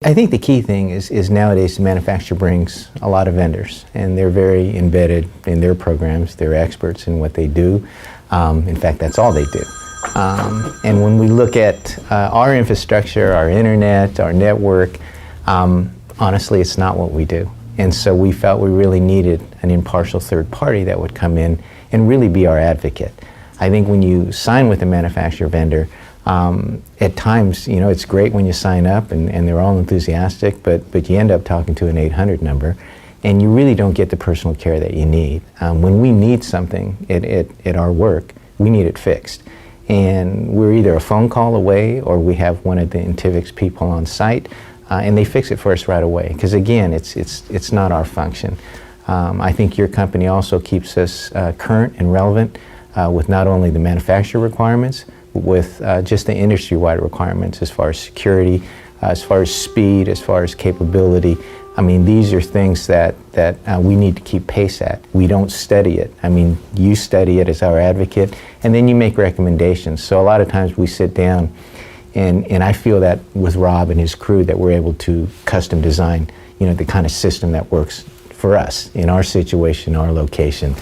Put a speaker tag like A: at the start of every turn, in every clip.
A: I think the key thing is nowadays the manufacturer brings a lot of vendors, and they're very embedded in their programs. They're experts in what they do. In fact, that's all they do. And when we look at our infrastructure, our internet, our network, honestly, it's not what we do. And so we felt we really needed an impartial third party that would come in and really be our advocate. I think when you sign with a manufacturer vendor, at times, you know, it's great when you sign up and they're all enthusiastic, but you end up talking to an 800 number and you really don't get the personal care that you need. When we need something at our work, we need it fixed. And we're either a phone call away or we have one of the Intivix people on site and they fix it for us right away. Because again, it's not our function. I think your company also keeps us current and relevant with not only the manufacturer requirements, with just the industry-wide requirements as far as security, as far as speed, as far as capability. I mean, these are things that we need to keep pace at. We don't study it. I mean, you study it as our advocate, and then you make recommendations. So a lot of times we sit down, and I feel that with Rob and his crew that we're able to custom design, you know, the kind of system that works for us in our situation, our location,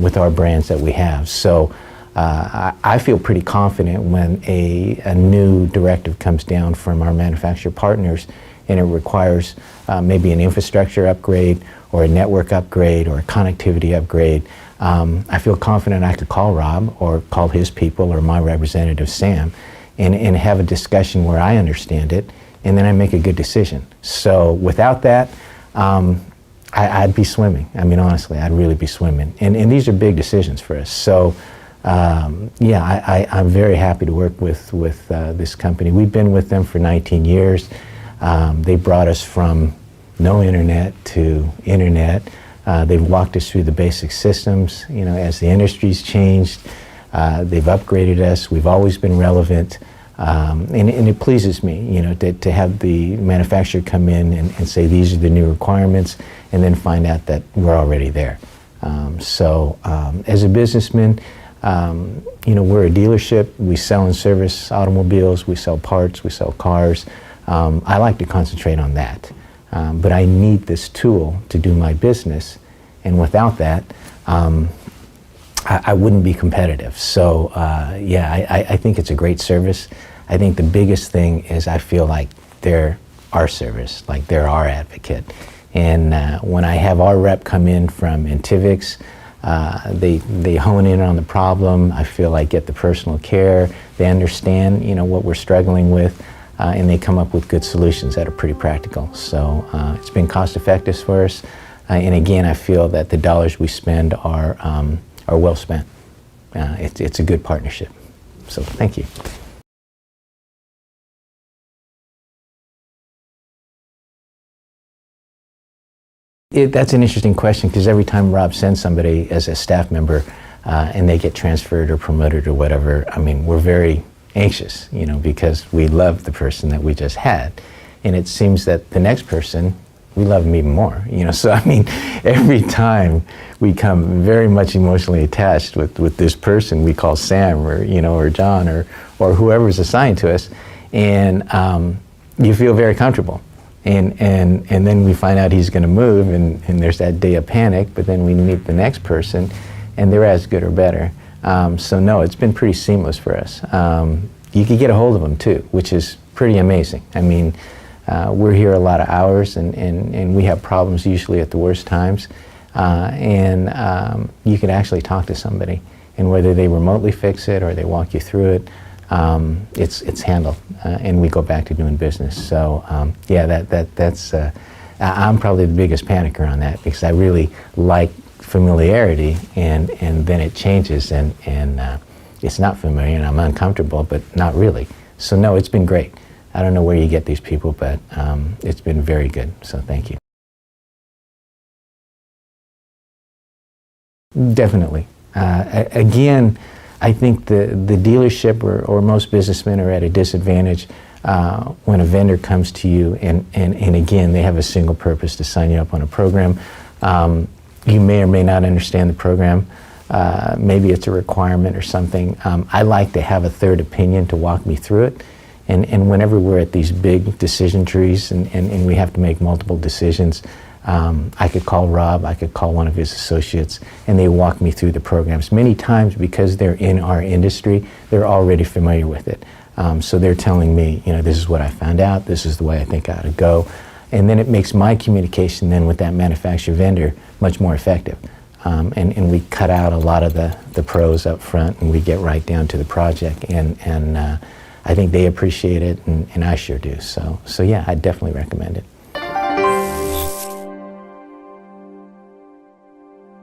A: with our brands that we have. So I feel pretty confident when a new directive comes down from our manufacturer partners and it requires maybe an infrastructure upgrade or a network upgrade or a connectivity upgrade. I feel confident I could call Rob or call his people or my representative Sam and have a discussion where I understand it, and then I make a good decision. So without that, I'd be swimming. I mean, honestly, I'd really be swimming. And these are big decisions for us. So yeah, I'm very happy to work with this company. We've been with them for 19 years. They brought us from no internet to internet. They've walked us through the basic systems. You know, as the industry's changed, they've upgraded us. We've always been relevant. And it pleases me, you know, to have the manufacturer come in and say these are the new requirements and then find out that we're already there. So as a businessman, you know, we're a dealership. We sell and service automobiles. We sell parts. We sell cars. I like to concentrate on that. But I need this tool to do my business. And without that, I wouldn't be competitive. So, yeah, I think it's a great service. I think the biggest thing is I feel like they're our service, like they're our advocate. And when I have our rep come in from Intivix, they hone in on the problem. I feel like get the personal care. They understand, you know, what we're struggling with, and they come up with good solutions that are pretty practical. So it's been cost effective for us. And again, I feel that the dollars we spend are well spent. It's a good partnership. So thank you. That's an interesting question, because every time Rob sends somebody as a staff member and they get transferred or promoted or whatever, I mean, we're very anxious, you know, because we love the person that we just had. And it seems that the next person, we love them even more, you know. So, I mean, every time we come very much emotionally attached with this person we call Sam or, you know, or John or whoever's assigned to us, and you feel very comfortable. And then we find out he's going to move, and there's that day of panic, but then we meet the next person, and they're as good or better. So no, it's been pretty seamless for us. You could get a hold of them too, which is pretty amazing. I mean, we're here a lot of hours, and we have problems usually at the worst times. And you can actually talk to somebody, and whether they remotely fix it or they walk you through it, it's handled, and we go back to doing business. So yeah, that's I'm probably the biggest panicker on that, because I really like familiarity, and then it changes, and it's not familiar, and I'm uncomfortable, but not really. So no, it's been great. I don't know where you get these people, but it's been very good. So thank you. Definitely. Again, I think the dealership or most businessmen are at a disadvantage when a vendor comes to you and again, they have a single purpose to sign you up on a program. You may or may not understand the program. Maybe it's a requirement or something. I like to have a third opinion to walk me through it And whenever we're at these big decision trees and we have to make multiple decisions, I could call Rob, I could call one of his associates, and they walk me through the programs. Many times, because they're in our industry, they're already familiar with it. So they're telling me, this is what I found out, this is the way I think I ought to go. And then it makes my communication then with that manufacturer vendor much more effective. And we cut out a lot of the pros up front, and we get right down to the project. And I think they appreciate it, and I sure do. So yeah, I definitely recommend it.